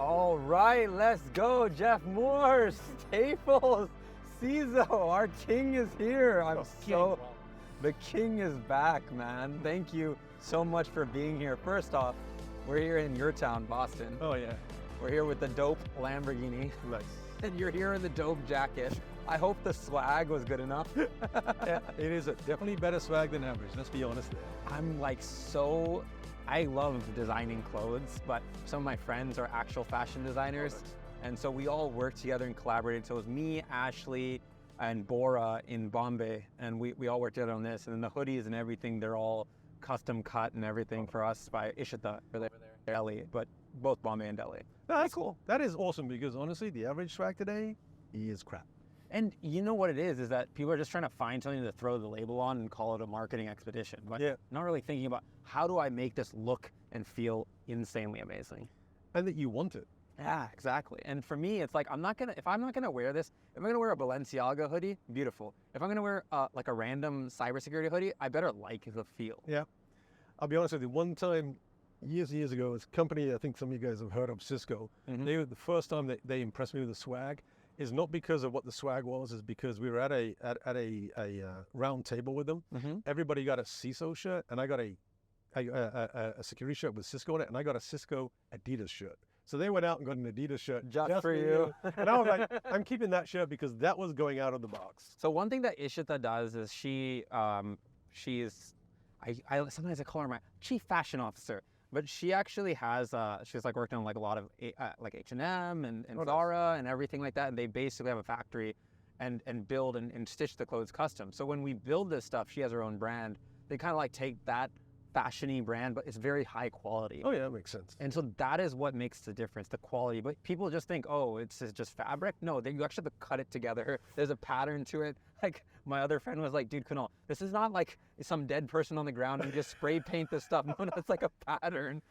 All right, let's go. Jeff Moore, Staples, CISO, our king is here. The king is back, man. Thank you so much for being here. First off, we're here in your town, Boston. Oh yeah. We're here with the dope Lamborghini. Nice. And you're here in the dope jacket. I hope the swag was good enough. Yeah, it is definitely better swag than average, let's be honest there. I'm like I love designing clothes, but some of my friends are actual fashion designers. And so we all worked together and collaborated. So it was me, Ashley, and Bora in Bombay. And we all worked together on this. And then the hoodies and everything, they're all custom cut and everything for us by Ishita over there, Delhi, but both Bombay and Delhi. That's cool. That is awesome because honestly, the average swag today is crap. And you know what it is that people are just trying to find something to throw the label on and call it a marketing expedition. But not really thinking about how do I make this look and feel insanely amazing. And that you want it. Yeah, exactly. And for me, it's like, if I'm not gonna wear this, if I'm gonna wear a Balenciaga hoodie, beautiful. If I'm gonna wear like a random cybersecurity hoodie, I better like the feel. Yeah. I'll be honest with you, one time, years ago, this company, I think some of you guys have heard of, Cisco, they were the first time that they impressed me with the swag. Is not because of what the swag was, is because we were at a round table with them. Everybody got a CISO shirt, and I got a security shirt with Cisco on it, and I got a Cisco Adidas shirt. So they went out and got an Adidas shirt just for you. And I was like, I'm keeping that shirt because that was going out of the box. So one thing that Ishita does is sometimes I call her my chief fashion officer. But she actually has, she's like worked on like a lot of like H&M and Zara and everything like that. And they basically have a factory and build and stitch the clothes custom. So when we build this stuff, she has her own brand. They kind of like take that fashion-y brand, but it's very high quality. Oh yeah, that makes sense. And so that is what makes the difference, the quality. But people just think, oh, it's just fabric. No, you actually have to cut it together. There's a pattern to it. Like my other friend was like, dude, Kunal, this is not like some dead person on the ground and you just spray paint this stuff. No, it's like a pattern.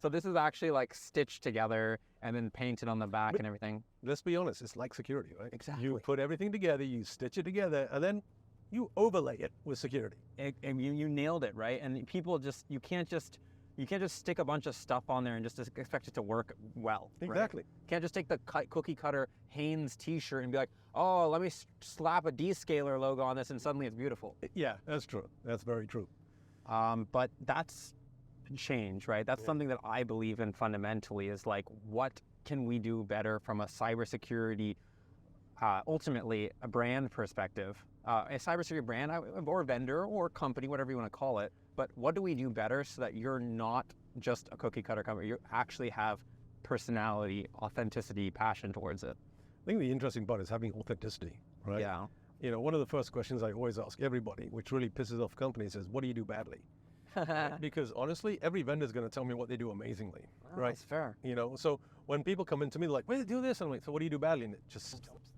So this is actually like stitched together and then painted on the back and everything. Let's be honest, it's like security, right? Exactly. You put everything together, you stitch it together, and then you overlay it with security. And you nailed it, right? And people you can't just stick a bunch of stuff on there and just expect it to work well. Exactly. Right? You can't just take the cookie cutter Hanes t-shirt and be like, oh, let me slap a Descaler logo on this and suddenly it's beautiful. Yeah, that's true. That's very true. But that's change, right? That's something that I believe in fundamentally is like, what can we do better from a cybersecurity, ultimately a brand perspective, a cybersecurity brand or vendor or company, whatever you want to call it. But what do we do better so that you're not just a cookie cutter company? You actually have personality, authenticity, passion towards it. I think the interesting part is having authenticity, right? Yeah. You know, one of the first questions I always ask everybody, which really pisses off companies, is what do you do badly? Because honestly, every vendor is going to tell me what they do amazingly, right? That's fair. You know, so when people come into me, they're like, well, do this. And I'm like, so what do you do badly? And it just stops.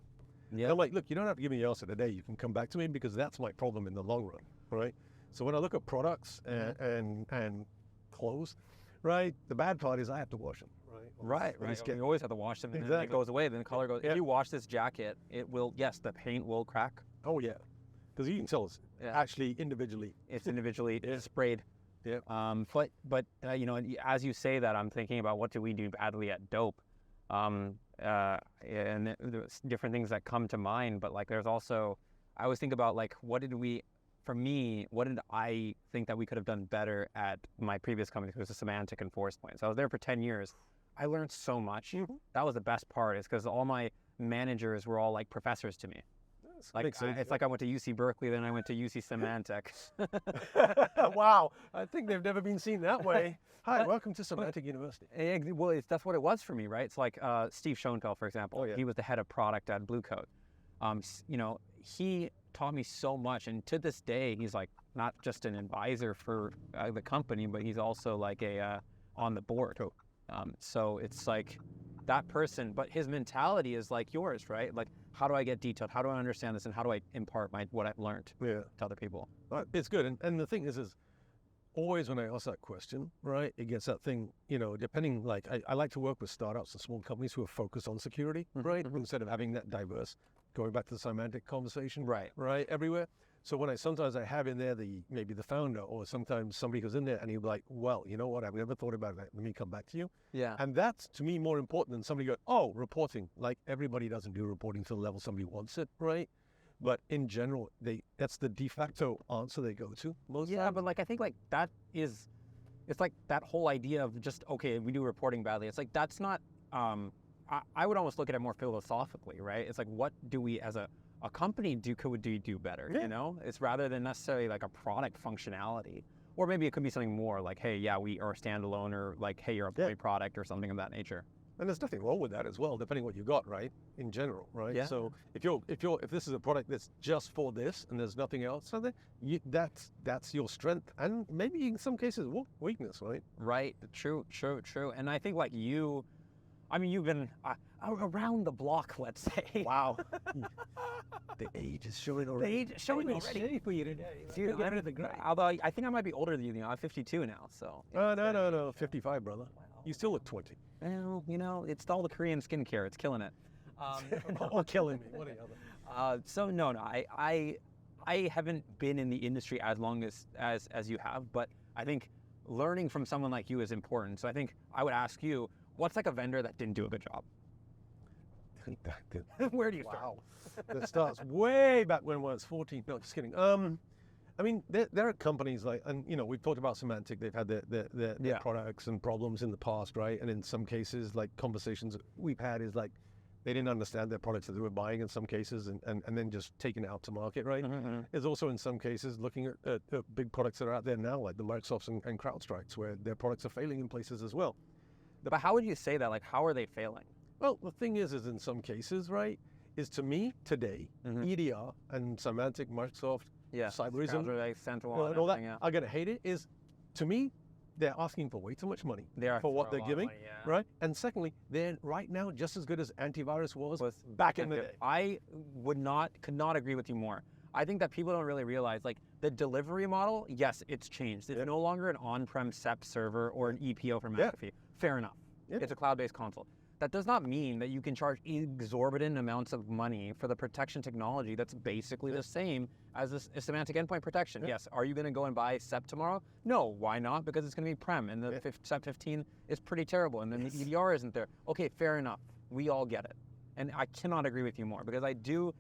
Yeah. I'm like, look, you don't have to give me the answer today. You can come back to me because that's my problem in the long run, right? So when I look at products and clothes, right, the bad part is I have to wash them, right? Right. You always have to wash them, and exactly. then it goes away. Then the color goes. If you wash this jacket, it will. Yes, the paint will crack. Oh yeah, because you can tell it's actually individually. It's individually sprayed. Yeah. But you know, as you say that, I'm thinking about what do we do badly at Dope, and there's different things that come to mind. But like, there's also, I always think about like, what did I think that we could have done better at my previous company? It was a Semantic and Forcepoint. So I was there for 10 years. I learned so much. That was the best part, is because all my managers were all like professors to me. Like it's like I went to UC Berkeley, then I went to UC Semantic. Wow, I think they've never been seen that way. Hi, welcome to Semantic University. Well, that's what it was for me, right? It's like Steve Schoenfeld, for example. He was the head of product at Blue Coat. You know, he taught me so much, and to this day, he's like not just an advisor for the company, but he's also like on the board. So it's like that person, but his mentality is like yours, right? Like, how do I get detailed? How do I understand this? And how do I impart what I've learned to other people? It's good. And the thing is always when I ask that question, right, it gets that thing, you know, depending, like, I like to work with startups and small companies who are focused on security, right? Instead of having that diverse, going back to the semantic conversation, right, everywhere. So when sometimes I have in there maybe the founder, or sometimes somebody goes in there and he'll be like, well, you know what, I've never thought about that. Let me come back to you. Yeah. And that's to me more important than somebody going, oh, reporting. Like everybody doesn't do reporting to the level somebody wants it, right? But in general, that's the de facto answer they go to most Yeah, times. but like I think like that is, it's like that whole idea of just, okay, we do reporting badly. It's like that's not, I would almost look at it more philosophically, right? It's like, what do we as a company could do better, Yeah. you know? It's rather than necessarily like a product functionality. Or maybe it could be something more like, hey, yeah, we are standalone, or like, hey, you're a employee product or something of that nature. And there's nothing wrong with that as well, depending what you got, right? In general, right? Yeah. So if this is a product that's just for this and there's nothing else, so then that's your strength, and maybe in some cases weakness, right? Right. True. And I think like you've been around the block, let's say. Wow. The age is showing already. The age is showing already. For you today. Dude, although I think I might be older than you. I'm 52 now, so. No, 55, brother. Wow. You still look 20. Well, you know, it's all the Korean skincare. It's killing it. All killing me. What are you other? So no, I haven't been in the industry as long as you have, but I think learning from someone like you is important. So I think I would ask you, what's like a vendor that didn't do a good job? Where do you start? Wow. That starts way back when I was 14. No, just kidding. I mean, there are companies like, and you know, we've talked about Semantic. They've had their products and problems in the past, right? And in some cases, like conversations we've had is like, they didn't understand their products that they were buying in some cases, and then just taking it out to market, right? Mm-hmm. There's also in some cases looking at big products that are out there now, like the Microsofts and CrowdStrikes, where their products are failing in places as well. But how would you say that? Like, how are they failing? Well, the thing is in some cases, right, is to me today, EDR and Semantic, Microsoft, Cyberism, and all that, I'm going to hate it, is to me, they're asking for way too much money for what they're giving, right? And secondly, they're right now just as good as antivirus was back in the day. I could not agree with you more. I think that people don't really realize, like, the delivery model, yes, it's changed. It's no longer an on-prem SEP server or an EPO for McAfee. Fair enough. It's a cloud-based console. That does not mean that you can charge exorbitant amounts of money for the protection technology that's basically the same as a semantic endpoint protection. Yes, are you going to go and buy SEP tomorrow? No, why not? Because it's going to be prem, and the SEP 15 is pretty terrible, and then the EDR isn't there. Okay, fair enough. We all get it. And I cannot agree with you more, because I do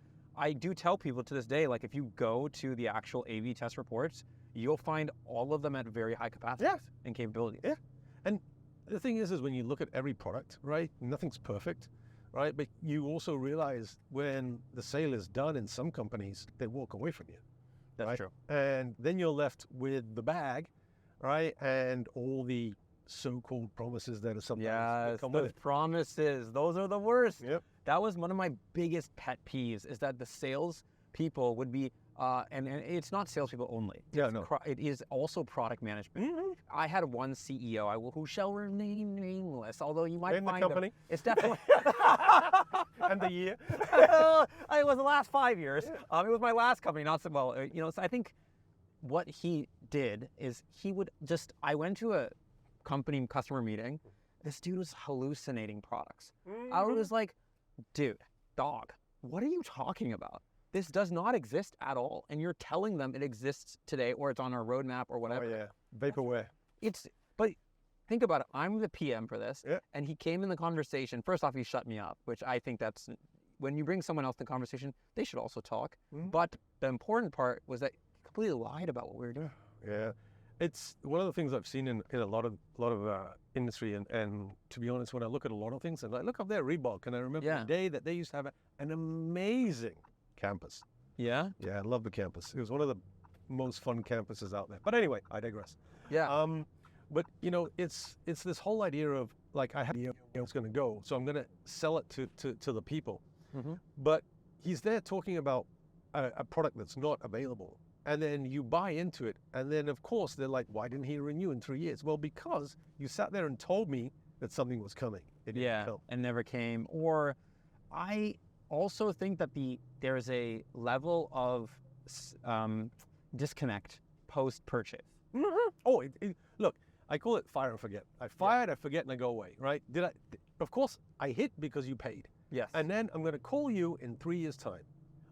tell people to this day, like, if you go to the actual AV test reports, you'll find all of them at very high capacities and capabilities. Yeah, and the thing is when you look at every product, right, nothing's perfect, right? But you also realize when the sale is done in some companies, they walk away from you. That's true. And then you're left with the bag, right? And all the so-called promises that are sometimes come with it. Promises, those are the worst. Yep. That was one of my biggest pet peeves, is that the sales people would be, and it's not salespeople only. It is also product management. I had one CEO, who shall remain nameless, although you might find the company. It's definitely and the year. It was the last 5 years. It was my last company, not so well. You know, so I think what he did is I went to a company customer meeting. This dude was hallucinating products. I was like, dude, dog, what are you talking about? This does not exist at all, and you're telling them it exists today, or it's on our roadmap, or whatever. Oh yeah, Vaporware. But think about it. I'm the PM for this, and he came in the conversation. First off, he shut me up, which I think that's, when you bring someone else in the conversation, they should also talk. But the important part was that he completely lied about what we were doing. Yeah, it's one of the things I've seen in a lot of industry, and to be honest, when I look at a lot of things, and I look up there Reebok, and I remember the day that they used to have an amazing campus. Yeah, I love the campus. It was one of the most fun campuses out there. But anyway, I digress. Yeah. But you know, it's this whole idea of like, I have it's going to go, so I'm going to sell it to the people. But he's there talking about a product that's not available, and then you buy into it, and then of course they're like, why didn't he renew in 3 years? Well, because you sat there and told me that something was coming. It didn't come. And never came. Or I also think that there's a level of disconnect post-purchase. Oh, look, I call it fire and forget. I fired, I forget, and I go away, right? Of course, I hit because you paid. Yes. And then I'm going to call you in 3 years' time.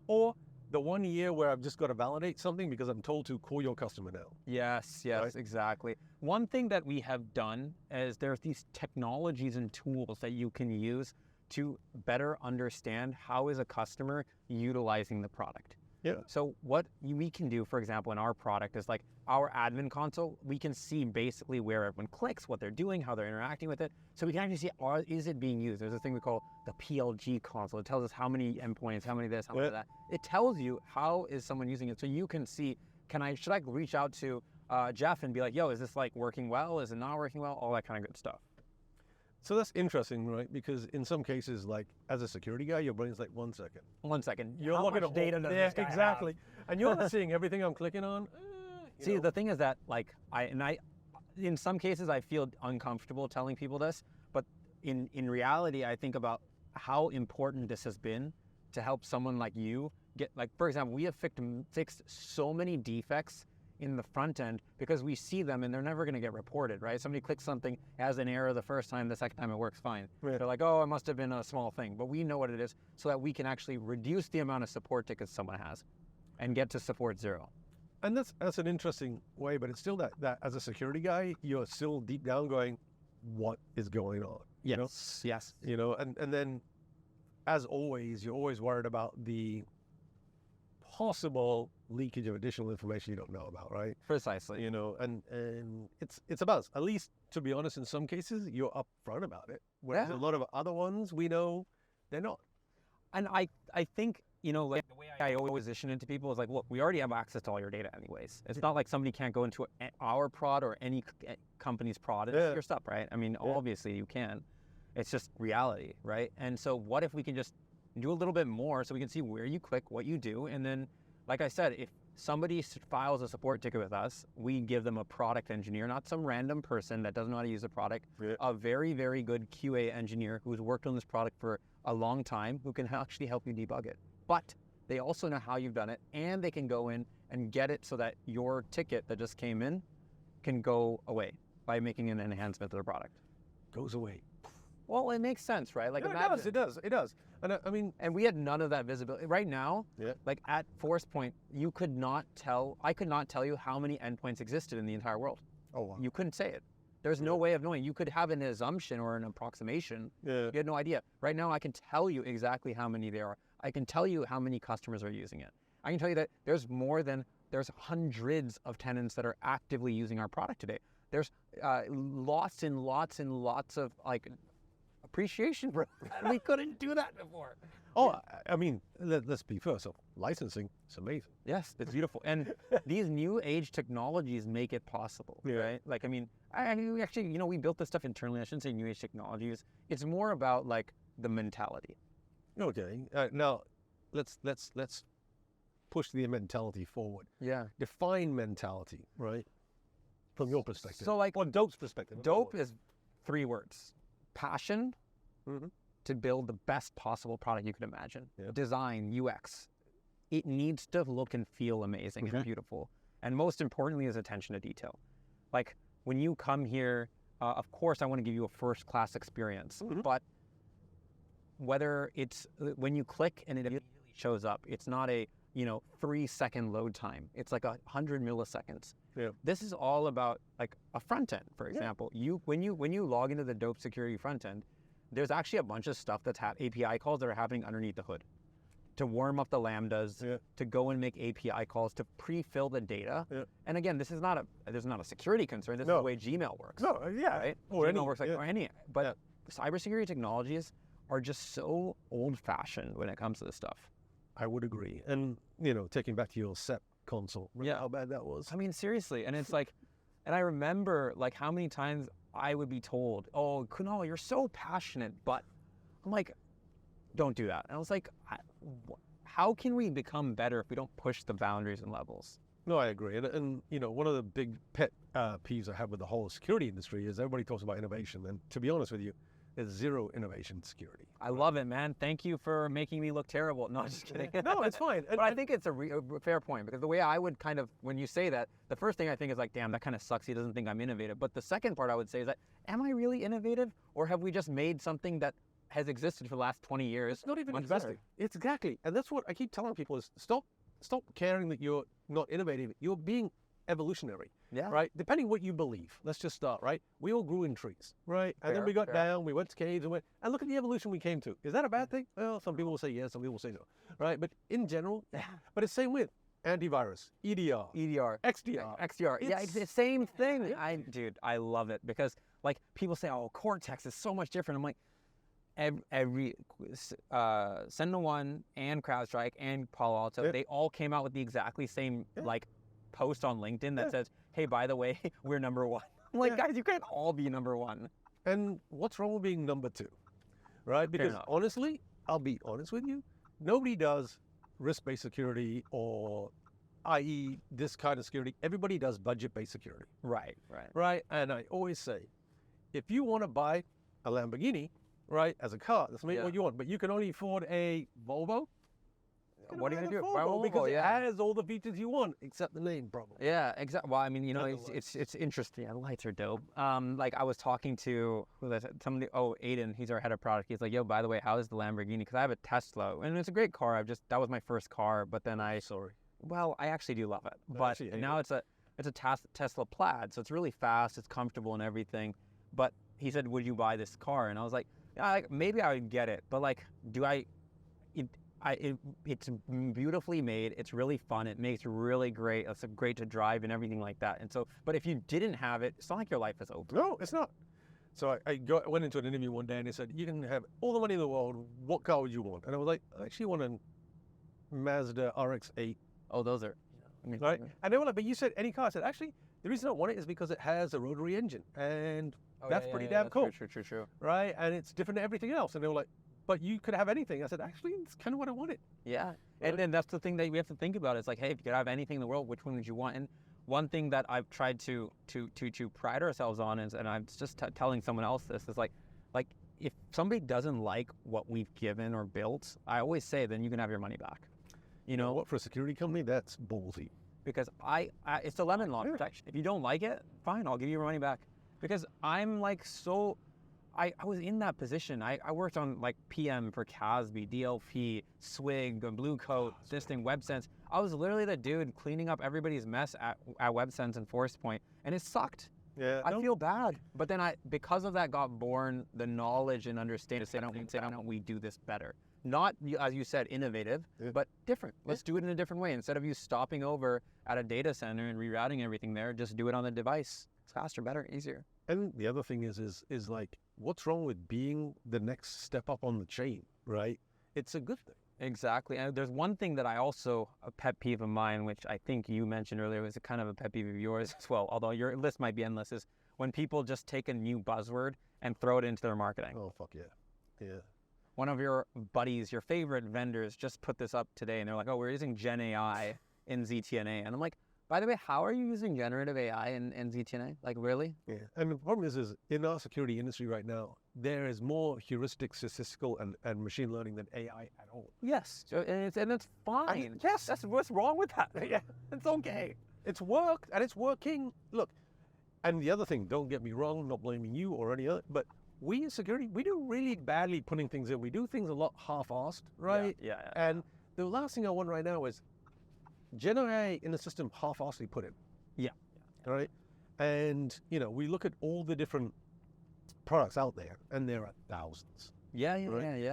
Or the 1 year where I've just got to validate something because I'm told to call your customer now. Yes, Right? exactly. One thing that we have done is there's these technologies and tools that you can use to better understand how is a customer utilizing the product. Yeah. So what we can do, for example, in our product is like our admin console, we can see basically where everyone clicks, what they're doing, how they're interacting with it. So we can actually see, is it being used? There's a thing we call the PLG console. It tells us how many endpoints, how many this, how many that. It tells you how is someone using it. So you can see, should I reach out to Jeff and be like, yo, is this like working well? Is it not working well? All that kind of good stuff. So that's interesting, right? Because in some cases, like as a security guy, your brain's like 1 second. 1 second. You're how looking much at data does this guy exactly. have? And you're not seeing everything I'm clicking on. See, the thing is that like in some cases I feel uncomfortable telling people this, but in reality, I think about how important this has been to help someone like you get, like, for example, we have fixed so many defects in the front end because we see them and they're never going to get reported, right? Somebody clicks something as an error the first time, the second time it works fine. Right. They're like, oh, it must have been a small thing, but we know what it is so that we can actually reduce the amount of support tickets someone has and get to support 0. And that's an interesting way, but it's still that as a security guy, you're still deep down going, what is going on? Yes. Yes. And then as always, you're always worried about the possible leakage of additional information you don't know about, right? Precisely. And it's about, at least to be honest, in some cases, you're upfront about it. Whereas a lot of other ones we know they're not. And I think, like the way I always position it to people is like, look, we already have access to all your data anyways. It's not like somebody can't go into our prod or any company's prod and see your stuff, right? I mean, obviously you can. It's just reality, right? And so what if we can just do a little bit more so we can see where you click, what you do, and then, like I said, if somebody files a support ticket with us, we give them a product engineer, not some random person that doesn't know how to use the product, a very, very good QA engineer who's worked on this product for a long time, who can actually help you debug it. But they also know how you've done it, and they can go in and get it so that your ticket that just came in can go away by making an enhancement to the product. Goes away. Well, it makes sense, right? Like, imagine. It does. And I mean, and we had none of that visibility. Right now, like at Force Point, I could not tell you how many endpoints existed in the entire world. Oh, wow. You couldn't say it. There's no way of knowing. You could have an assumption or an approximation. You had no idea. Right now, I can tell you exactly how many there are. I can tell you how many customers are using it. I can tell you that there's hundreds of tenants that are actively using our product today. There's lots and lots and lots of like appreciation for that. We couldn't do that before. Oh, I mean, let's be fair. So licensing, it's amazing. Yes, it's beautiful. And these new age technologies make it possible, right? Like, I mean, actually, we built this stuff internally. I shouldn't say new age technologies. It's more about like the mentality. Okay. Now, let's push the mentality forward. Yeah. Define mentality, right? From your perspective. So, like, on Dope's perspective. Dope is 3 words: passion to build the best possible product you could imagine. Design, UX. It needs to look and feel amazing and beautiful. And most importantly is attention to detail. Like, when you come here, of course I want to give you a first-class experience, but whether it's when you click and it immediately shows up, it's not a 3-second load time. It's like 100 milliseconds. This is all about like a front end, for example. When you log into the Dope Security front end, there's actually a bunch of stuff that's API calls that are happening underneath the hood to warm up the lambdas, to go and make API calls, to pre-fill the data. And again, this is not a security concern. This is the way Gmail works. No, right? Or Gmail works like or any. But cybersecurity technologies are just so old-fashioned when it comes to this stuff. I would agree. And taking back to your SEP console, remember how bad that was? I mean, seriously. And it's like, and I remember like how many times I would be told, "Oh, Kunal, you're so passionate," but I'm like, "Don't do that." And I was like, "How can we become better if we don't push the boundaries and levels?" No, I agree. And one of the big pet peeves I have with the whole security industry is everybody talks about innovation, and to be honest with you, there's zero innovation in security. I love it, man. Thank you for making me look terrible. No, just kidding. No, it's fine. But I think it's a fair point, because the way I would kind of, when you say that, the first thing I think is like, damn, that kind of sucks. He doesn't think I'm innovative. But the second part I would say is that, am I really innovative? Or have we just made something that has existed for the last 20 years? It's not even much existing. better? It's exactly. And that's what I keep telling people is stop stop caring that you're not innovative. You're being evolutionary. Yeah. Right? Depending what you believe. Let's just start, right? We all grew in trees, right? And then we got down, we went to caves and look at the evolution we came to. Is that a bad thing? Well, some people will say yes, some people will say no, right? But in general, but it's same with antivirus, EDR, XDR. It's the same thing. Dude, I love it because like people say, oh, Cortex is so much different. I'm like, every SentinelOne and CrowdStrike and Palo Alto, they all came out with the exactly same like post on LinkedIn that says, hey, by the way, we're number one. I'm like, guys, you can't all be number one. And what's wrong with being number two, right? Because honestly, I'll be honest with you, nobody does risk-based security or i.e. this kind of security. Everybody does budget-based security. Right. And I always say, if you want to buy a Lamborghini, right, as a car, that's what you want, but you can only afford a Volvo. What are you gonna do? Volvo, because it has all the features you want, except the name, probably. Yeah, exactly. Well, I mean, you know, it's interesting. The lights are dope. Like I was talking to somebody. Oh, Aiden, he's our head of product. He's like, yo, by the way, how is the Lamborghini? Because I have a Tesla, and it's a great car. That was my first car, but then well, I actually do love it. But now it's a Tesla Plaid, so it's really fast, it's comfortable and everything. But he said, would you buy this car? And I was like, yeah, maybe I would get it, but like, it's beautifully made. It's really fun. It makes really great. It's great to drive and everything like that. And so, but if you didn't have it, it's not like your life is over. No, it's not. So I went into an interview one day and they said, you can have all the money in the world. What car would you want? And I was like, I actually want a Mazda RX-8. Oh, those are, right? And they were like, but you said any car. I said, actually, the reason I want it is because it has a rotary engine. And that's pretty damn cool. True. Right? And it's different than everything else. And they were like, but you could have anything. I said, actually, it's kind of what I wanted. Yeah. Right? And that's the thing that we have to think about. It's like, hey, if you could have anything in the world, which one would you want? And one thing that I've tried to pride ourselves on is, and I'm just telling someone else this, is like if somebody doesn't like what we've given or built, I always say, then you can have your money back. You know what? For a security company, that's ballsy. Because it's the lemon law protection. If you don't like it, fine, I'll give you your money back. Because I'm like I was in that position. I worked on like PM for CASB, DLP, SWG, Blue Coat, this thing, WebSense. I was literally the dude cleaning up everybody's mess at WebSense and ForcePoint, and it sucked. Yeah, I feel bad. But then because of that, got born the knowledge and understanding to say, how don't we do this better? Not, as you said, innovative, but different. Let's do it in a different way. Instead of you stopping over at a data center and rerouting everything there, just do it on the device. It's faster, better, easier. And the other thing is like, what's wrong with being the next step up on the chain, right? It's a good thing. Exactly. And there's one thing that I also, a pet peeve of mine, which I think you mentioned earlier, was a kind of a pet peeve of yours as well, although your list might be endless, is when people just take a new buzzword and throw it into their marketing. Oh, fuck yeah. Yeah. One of your buddies, your favorite vendors, just put this up today, and they're like, oh, we're using Gen AI in ZTNA. And I'm like, by the way, how are you using generative AI in ZTNA? Like, really? Yeah. And the problem is in our security industry right now, there is more heuristic, statistical, and machine learning than AI at all. Yes. So, and it's fine. Yes. That's what's wrong with that. Yeah. It's okay. It's worked, and it's working. Look, and the other thing, don't get me wrong, I'm not blaming you or any other, but we in security, we do really badly putting things in. We do things a lot half-assed, right? Yeah. And the last thing I want right now is Gen AI in the system half-assedly put in. Yeah. All right. And, we look at all the different products out there, and there are thousands. Yeah.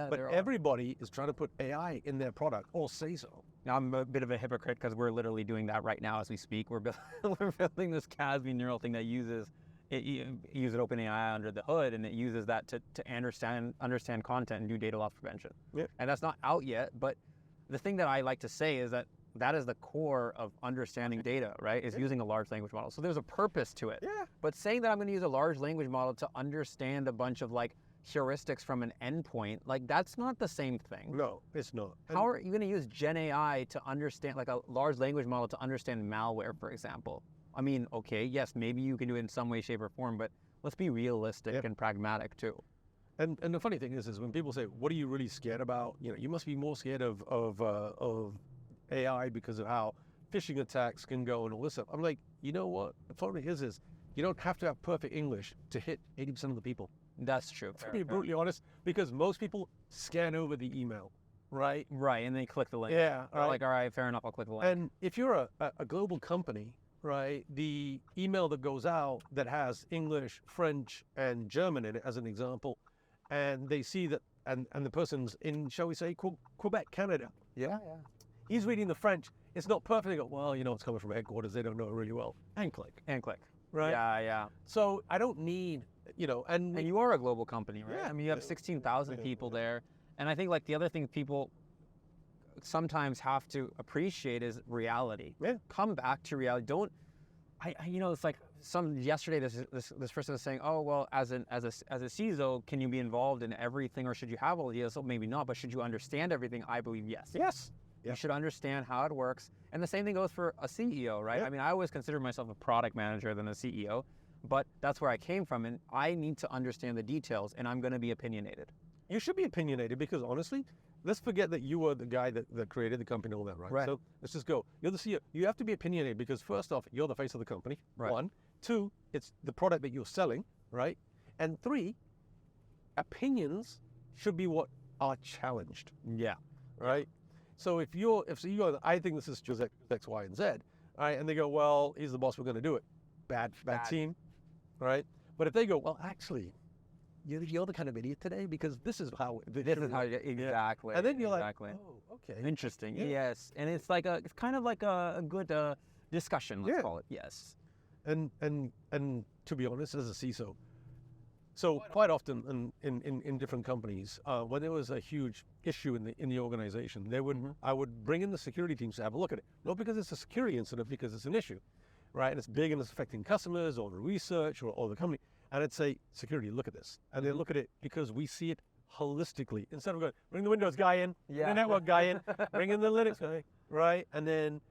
But everybody is trying to put AI in their product, or say so. Now, I'm a bit of a hypocrite because we're literally doing that right now as we speak. We're building this CASB neural thing that uses OpenAI under the hood, and it uses that to understand content and do data loss prevention. Yeah. And that's not out yet, but the thing that I like to say is that is the core of understanding data, right? Is using a large language model. So there's a purpose to it. Yeah. But saying that I'm going to use a large language model to understand a bunch of like heuristics from an endpoint, like that's not the same thing. No, it's not. How are you going to use Gen AI to understand, like a large language model to understand malware, for example? I mean, okay, yes, maybe you can do it in some way, shape, or form, but let's be realistic and pragmatic too. And the funny thing is when people say, "What are you really scared about?" You must be more scared of AI because of how phishing attacks can go and all this stuff. I'm like, you know what? The problem is you don't have to have perfect English to hit 80% of the people. That's true. To be brutally honest, because most people scan over the email. right? Right, and then you click the link. Yeah. Right. Like, all right, fair enough, I'll click the link. And if you're a global company, right, the email that goes out that has English, French, and German in it, as an example, and they see that, and the person's in, shall we say, Quebec, Canada. Yeah. He's reading the French. It's not perfect. They go, well, it's coming from headquarters. They don't know it really well. And click. Right? Yeah. So I don't need, And you are a global company, right? Yeah. I mean, you have 16,000 people there. And I think like the other thing people sometimes have to appreciate is reality. Yeah. Come back to reality. Don't, it's like yesterday this person was saying, oh, well, as a CISO, can you be involved in everything or should you have all the deals? So maybe not, but should you understand everything? I believe yes. Yes. You should understand how it works. And the same thing goes for a CEO, right? Yeah. I mean, I always consider myself a product manager than a CEO, but that's where I came from. And I need to understand the details and I'm going to be opinionated. You should be opinionated because honestly, let's forget that you were the guy that created the company and all that, right? Right. So let's just go. You're the CEO. You have to be opinionated because first off, you're the face of the company. Right. 1. 2, it's the product that you're selling, right? And 3, opinions should be what are challenged. Yeah. Right? So if you go, I think this is just X, Y, and Z, all right, and they go, well, he's the boss, we're going to do it. Bad team, right? But if they go, well, actually, you're the kind of idiot today because this is how. Exactly. And then you're exactly. like, oh, okay. Interesting. Yeah. Yes. And it's kind of like a good discussion, let's call it. Yes. And to be honest, as a CISO, so quite often in different companies, when there was a huge issue in the organization, I would bring in the security teams to have a look at it. Not because it's a security incident, because it's an issue, right? And it's big and it's affecting customers or the research or the company. And I'd say, security, look at this. And they look at it because we see it holistically. Instead of going, bring the Windows guy in, bring the network guy in, bring in the Linux guy, right? And then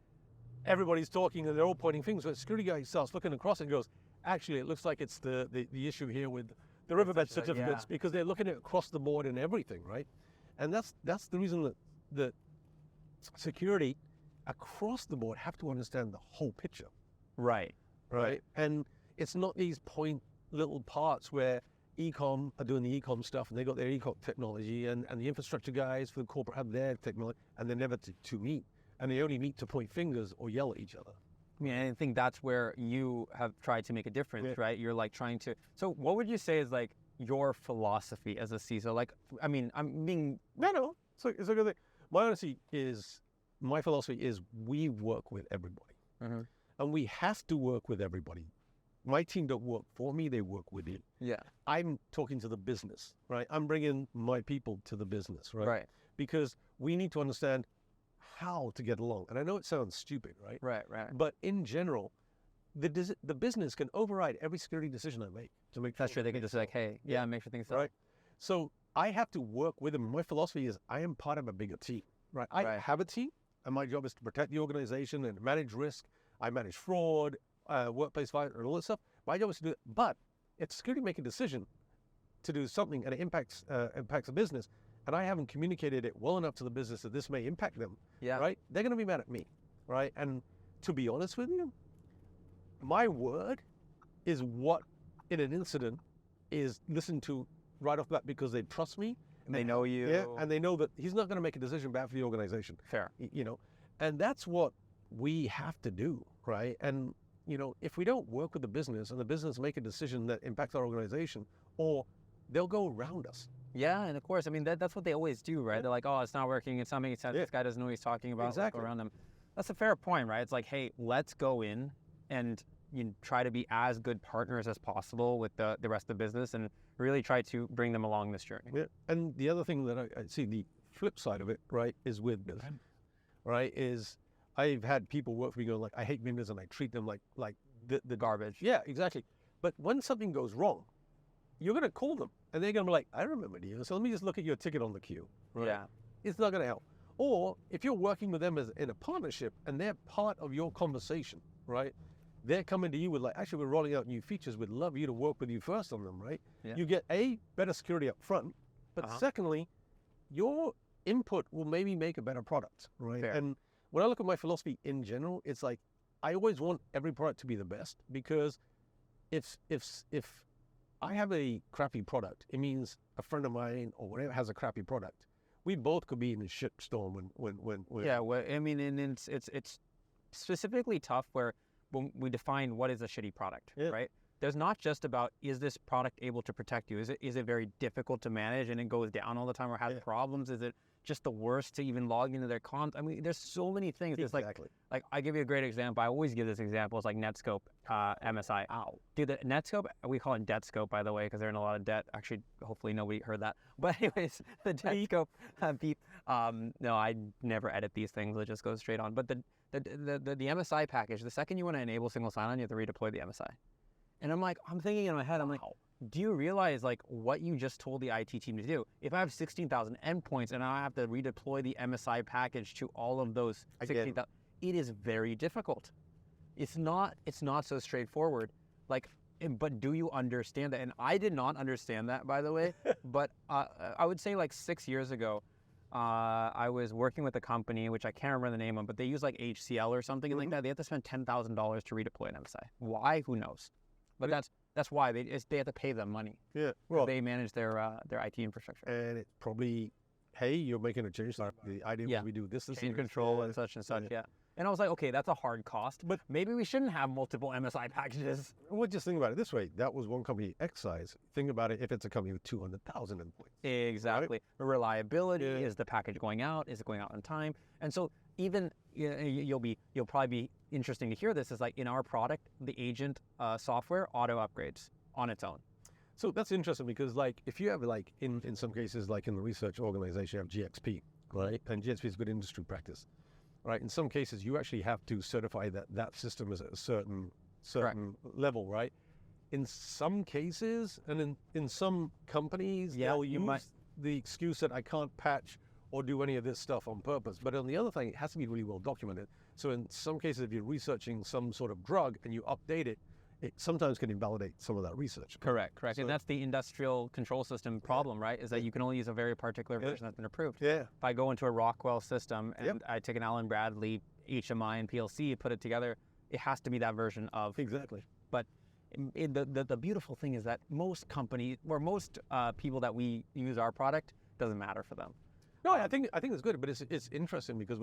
everybody's talking and they're all pointing fingers. So the security guy starts looking across and goes, actually, it looks like it's the issue here with the riverbed certificates because they're looking at it across the board and everything, right? And that's the reason that security across the board have to understand the whole picture. Right. And it's not these little parts where e-com are doing the e-com stuff and they got their e-com technology and the infrastructure guys for the corporate have their technology and they're never to meet. And they only meet to point fingers or yell at each other. I mean, I think that's where you have tried to make a difference, right? You're like trying to, so what would you say is like your philosophy as a CISO? Like, I mean, I'm being... No, it's a good thing. My philosophy is we work with everybody. And we have to work with everybody. My team don't work for me, they work with me. Yeah. I'm talking to the business, right? I'm bringing my people to the business, right? Right. Because we need to understand how to get along. And I know it sounds stupid, right? Right. But in general, the business can override every security decision I make to make sure. That's true. They can just like, hey, make sure things stop. Right. So I have to work with them. My philosophy is I am part of a bigger team, right? I have a team and my job is to protect the organization and manage risk. I manage fraud, workplace violence, and all that stuff. My job is to do it. But if security make a decision to do something and it impacts a business, and I haven't communicated it well enough to the business that this may impact them, right? They're going to be mad at me, right? And to be honest with you, my word is what in an incident is listened to right off the bat because they trust me. And they know you. Yeah, and they know that he's not going to make a decision bad for the organization. Fair. And that's what we have to do, right? And, if we don't work with the business and the business make a decision that impacts our organization, or they'll go around us. Yeah, and of course, I mean, that's what they always do, right? They're like, oh, it's not working, it's not making sense, this guy doesn't know what he's talking about, let's go around them. That's a fair point, right? It's like, hey, let's go in and try to be as good partners as possible with the rest of the business and really try to bring them along this journey. Yeah, and the other thing that I see, the flip side of it, right, is with this, right, is I've had people work for me going like, I hate vendors and I treat them like the garbage. Yeah, exactly. But when something goes wrong, you're going to call them and they're going to be like, I remember you. So let me just look at your ticket on the queue. Right? Yeah. It's not going to help. Or if you're working with them in a partnership and they're part of your conversation, right? They're coming to you with like, actually, we're rolling out new features. We'd love you to work with you first on them, right? Yeah. You get better security up front, but secondly, your input will maybe make a better product, right? Fair. And when I look at my philosophy in general, it's like, I always want every product to be the best because if I have a crappy product, it means a friend of mine or whatever has a crappy product. we both could be in a shitstorm when. Yeah, well, I mean, and it's specifically tough when we define what is a shitty product, right? There's not just about, is this product able to protect you? Is it very difficult to manage and it goes down all the time or has problems? Is it just the worst to even log into their I mean, there's so many things. Exactly. It's like I give you a great example. I always give this example. It's like Netscope, MSI. Ow. Dude, the Netscope, we call it Debtscope, by the way, because they're in a lot of debt. Actually, hopefully nobody heard that. But anyways, the Debtscope, beep. No, I never edit these things. It just goes straight on. But the MSI package, the second you want to enable single sign-on, you have to redeploy the MSI. And I'm thinking in my head, do you realize like what you just told the IT team to do? If I have 16,000 endpoints and I have to redeploy the MSI package to all of those 16,000, it is very difficult. It's not so straightforward. Like, but do you understand that? And I did not understand that, by the way. But I would say like 6 years ago, I was working with a company, which I can't remember the name of, but they use like HCL or something like that. They have to spend $10,000 to redeploy an MSI. Why? Who knows? But that's why they have to pay them money. Yeah, well, they manage their IT infrastructure. And it's probably, hey, you're making a change. Like the idea was we do this, change control and such. Yeah. And I was like, okay, that's a hard cost, but maybe we shouldn't have multiple MSI packages. Well, just think about it this way. That was one company X size. Think about it if it's a company with 200,000 endpoints. Exactly. Right? The reliability, is the package going out? Is it going out on time? And so even you'll probably be interesting to hear this is like in our product, the agent software auto upgrades on its own. So that's interesting because like if you have like in some cases like in the research organization you have GXP, right? And GXP is good industry practice, right? In some cases you actually have to certify that system is at a certain level, right? In some cases and in some companies they'll use the excuse that I can't patch or do any of this stuff on purpose. But on the other thing, it has to be really well documented. So in some cases, if you're researching some sort of drug and you update it, it sometimes can invalidate some of that research. Correct. So, and that's the industrial control system problem, right? Is that you can only use a very particular version that's been approved. Yeah. If I go into a Rockwell system and I take an Allen Bradley HMI and PLC, put it together, it has to be that version of. Exactly. But the beautiful thing is that most companies or most people that we use our product, doesn't matter for them. No, I think it's good, but it's interesting because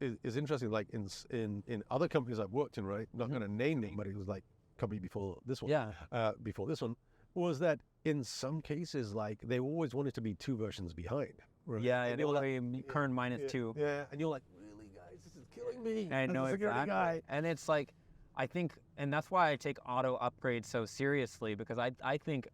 it's interesting like in other companies I've worked in, right? Not going to name them, but it was like company before this one. Yeah. Before this one was that in some cases like they always wanted to be 2 versions behind. Right? Yeah, and it will be current -2. Yeah, and you're like, really, guys, this is killing me. I know exactly. Guy. And it's like, I think, and that's why I take auto upgrades so seriously because I think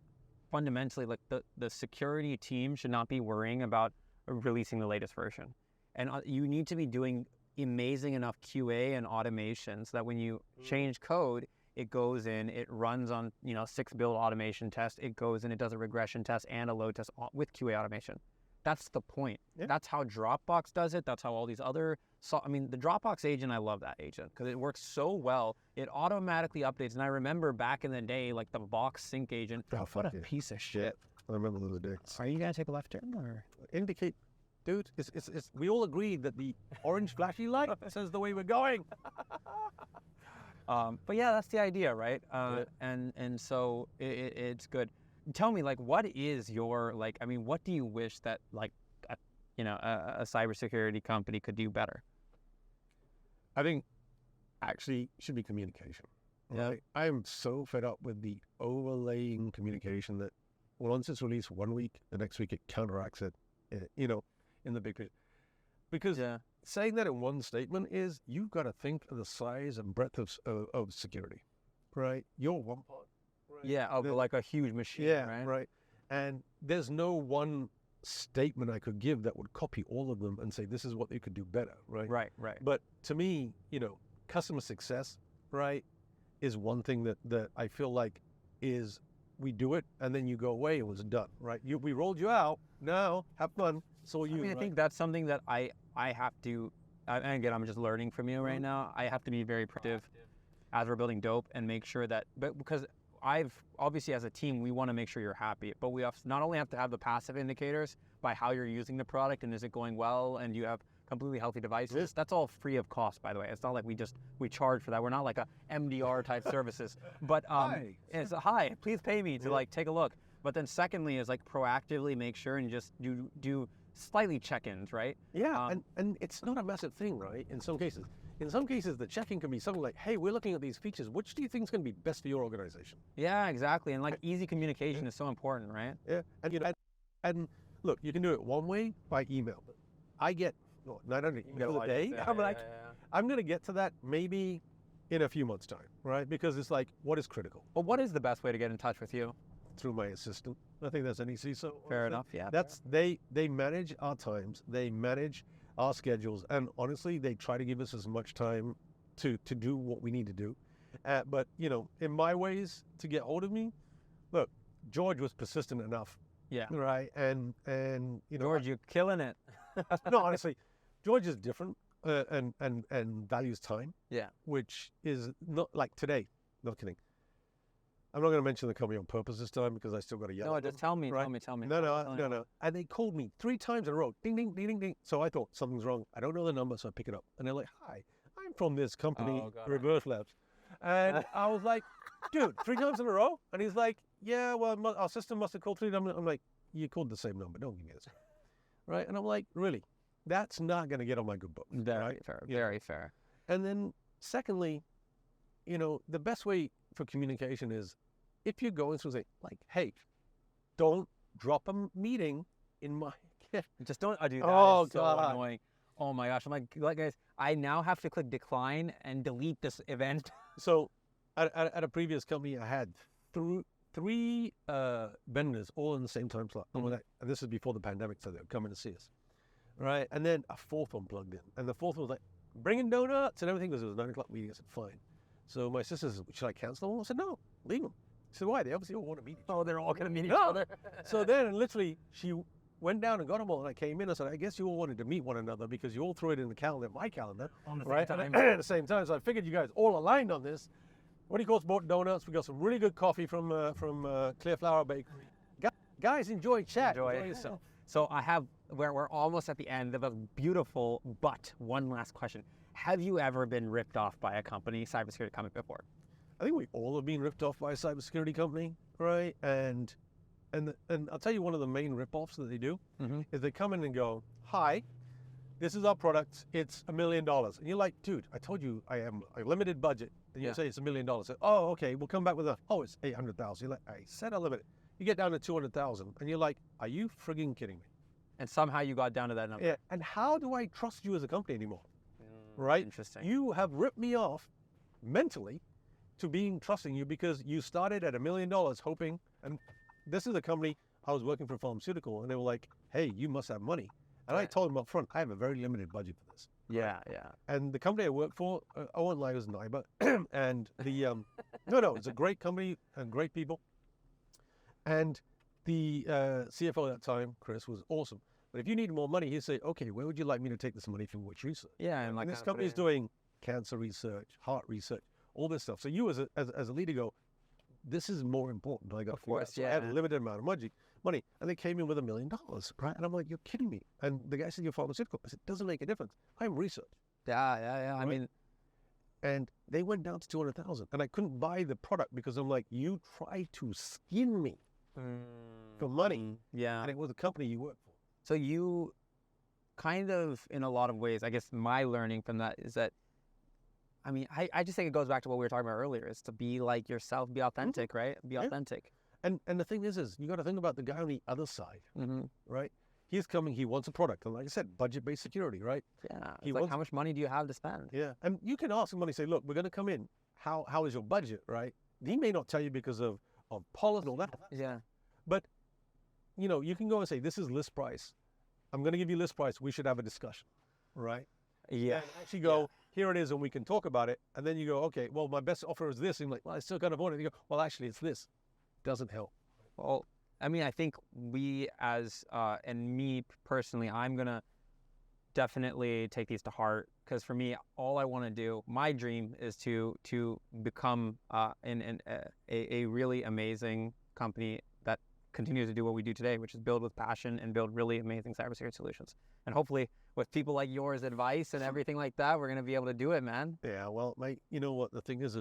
fundamentally like the security team should not be worrying about releasing the latest version. And you need to be doing amazing enough QA and automation so that when you change code, it goes in, it runs on 6 build automation test, it goes in, it does a regression test and a load test with QA automation. That's the point. Yeah. That's how Dropbox does it. That's how all these other, the Dropbox agent, I love that agent because it works so well. It automatically updates. And I remember back in the day, like the Box Sync agent, what a piece of shit. I remember those days. Are you going to take a left turn or? Indicate, dude, it's we all agreed that the orange flashy light says the way we're going. But yeah, that's the idea, right? And so it's good. Tell me, like, what is your, like, I mean, what do you wish that, like, a cybersecurity company could do better? I think actually should be communication. Right? Yeah. I am so fed up with the overlaying communication that once it's released 1 week, the next week it counteracts it, in the big picture. Because saying that in one statement is you've got to think of the size and breadth of security, right? You're one part. Right? Yeah, like a huge machine, right? And there's no one statement I could give that would copy all of them and say this is what they could do better, right? Right. But to me, customer success, right, is one thing that I feel like is we do it and then you go away, it was done, right? We rolled you out, now have fun, so you. I think that's something that I have to, and again, I'm just learning from you right now, I have to be very proactive as we're building Dope and make sure that, but because obviously as a team, we want to make sure you're happy, but we not only have to have the passive indicators by how you're using the product and is it going well and you have completely healthy devices. That's all free of cost, by the way. It's not like we charge for that. We're not like a MDR type services, but it's please pay me to like take a look. But then secondly is like proactively make sure and just do slightly check-ins, right? Yeah, and it's not a massive thing, right? In some cases. In some cases, the check-in can be something like, hey, we're looking at these features. Which do you think is going to be best for your organization? Yeah, exactly. And like easy communication is so important, right? Yeah, and look, you can do it one way by email. But I get 900 emails a day. I'm going to get to that maybe in a few months' time, right? Because it's like, what is critical? Well, what is the best way to get in touch with you? Through my assistant. I think that's any CISO. Fair enough, yeah. They manage our times, they manage our schedules, and honestly, they try to give us as much time to do what we need to do. But in my ways to get hold of me, look, George was persistent enough. Yeah. Right. And George, you're killing it. No, honestly, George is different and values time. Yeah. Which is not like today. Not kidding. I'm not going to mention the company on purpose this time because I still got to yell. No, just tell me, right? tell me. No. And they called me 3 times in a row. Ding, ding, ding, ding, ding. So I thought something's wrong. I don't know the number, so I pick it up. And they're like, hi, I'm from this company, Reverse Labs. And I was like, dude, 3 times in a row? And he's like, yeah, well, our system must have called 3 times. I'm like, you called the same number. Don't give me this. Right? And I'm like, really? That's not going to get on my good books. Very fair. Very fair. And then secondly, the best way for communication is if you're going through say like, hey, don't drop a meeting in my just don't do that. Oh, it's so annoying. Oh my gosh. I'm like guys, I now have to click decline and delete this event. So at a previous company I had three vendors all in the same time slot. And this is before the pandemic, so they were coming to see us. Right. And then a 4th one plugged in. And the 4th one was like, bringing donuts and everything because it was a 9 o'clock meeting. I said, fine. So my sister said, should I cancel them? I said, no, leave them. I said, why? They obviously all want to meet each other. Oh, they're all going to meet each other. So then literally she went down and got them all. And I came in and said, I guess you all wanted to meet one another because you all threw it in the calendar, my calendar. On the right? same time. At the same time. So I figured you guys all aligned on this. What do you call bought donuts? We got some really good coffee from Clear Flower Bakery. Guys, enjoy chat. Enjoy yourself. So we're almost at the end of a beautiful, but one last question. Have you ever been ripped off by a company, cybersecurity company before? I think we all have been ripped off by a cybersecurity company, right? And I'll tell you one of the main rip-offs that they do is they come in and go, hi, this is our product, it's $1 million. And you're like, dude, I told you I am a limited budget. And you say it's $1 million. So, oh, okay, we'll come back with it's 800,000. You're like, I said unlimited. You get down to 200,000 and you're like, are you frigging kidding me? And somehow you got down to that number. Yeah, and how do I trust you as a company anymore? Right? Interesting. You have ripped me off mentally to being trusting you because you started at $1 million hoping, and this is a company, I was working for pharmaceutical, and they were like, hey, you must have money. And I told them up front, I have a very limited budget for this. Yeah. And the company I worked for, I won't lie, it was NIBA. And the, no, it's a great company and great people. And the CFO at that time, Chris, was awesome. But if you need more money, he'd say, okay, where would you like me to take this money from which research? Yeah, and this company is doing cancer research, heart research, all this stuff. So you as a leader go, this is more important. I got, of course, so I had a limited amount of money, and they came in with $1 million, right? And I'm like, you're kidding me. And the guy said, you're pharmaceutical. I said, it doesn't make a difference. I'm research. Yeah. Right? I mean, and they went down to 200,000, and I couldn't buy the product because I'm like, you tried to skin me for money. Yeah. And it was a company you worked for. So you kind of, in a lot of ways, I guess my learning from that is that, I mean, I just think it goes back to what we were talking about earlier, is to be like yourself, be authentic, right? Be authentic. And the thing is you got to think about the guy on the other side, right? He's coming, he wants a product. And like I said, budget-based security, right? Yeah. How much money do you have to spend? Yeah. And you can ask somebody, say, look, we're going to come in. How is your budget, right? He may not tell you because of policy and all that. Yeah. But, you can go and say, this is list price. I'm going to give you list price. We should have a discussion, right? Yeah. And actually go, here it is, and we can talk about it. And then you go, okay, well, my best offer is this. And you're like, well, I still can't afford it. And you go, well, actually, it's this. Doesn't help. Well, I mean, I think we and me personally, I'm going to definitely take these to heart. Because for me, all I want to do, my dream is to become a really amazing company that continues to do what we do today, which is build with passion and build really amazing cybersecurity solutions. And hopefully with people like yours advice and everything like that, we're going to be able to do it, man. Yeah, well, mate, you know what the thing is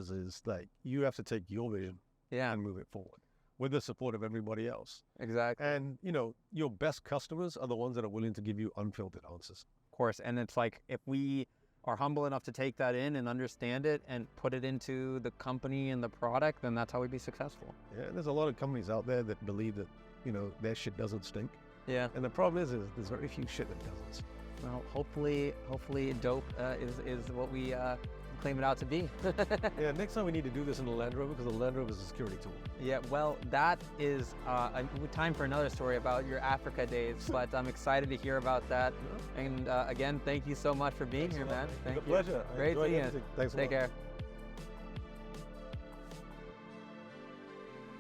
like you have to take your vision and move it forward. with the support of everybody else. Exactly. And, you know, your best customers are the ones that are willing to give you unfiltered answers. Of course. And it's like, if we are humble enough to take that in and understand it and put it into the company and the product, then that's how we be successful. Yeah, and there's a lot of companies out there that believe that, you know, their shit doesn't stink. Yeah. And the problem is there's very few shit that doesn't. Well, hopefully dope is what we claim it out to be. Yeah, next time we need to do this in the Land Rover, because the Land Rover is a security tool. Yeah, well, that is time for another story about your Africa days, but I'm excited to hear about that. And again, thank you so much for being here, man. Thank you. It's a pleasure. Great seeing you. Thanks a lot. Take care.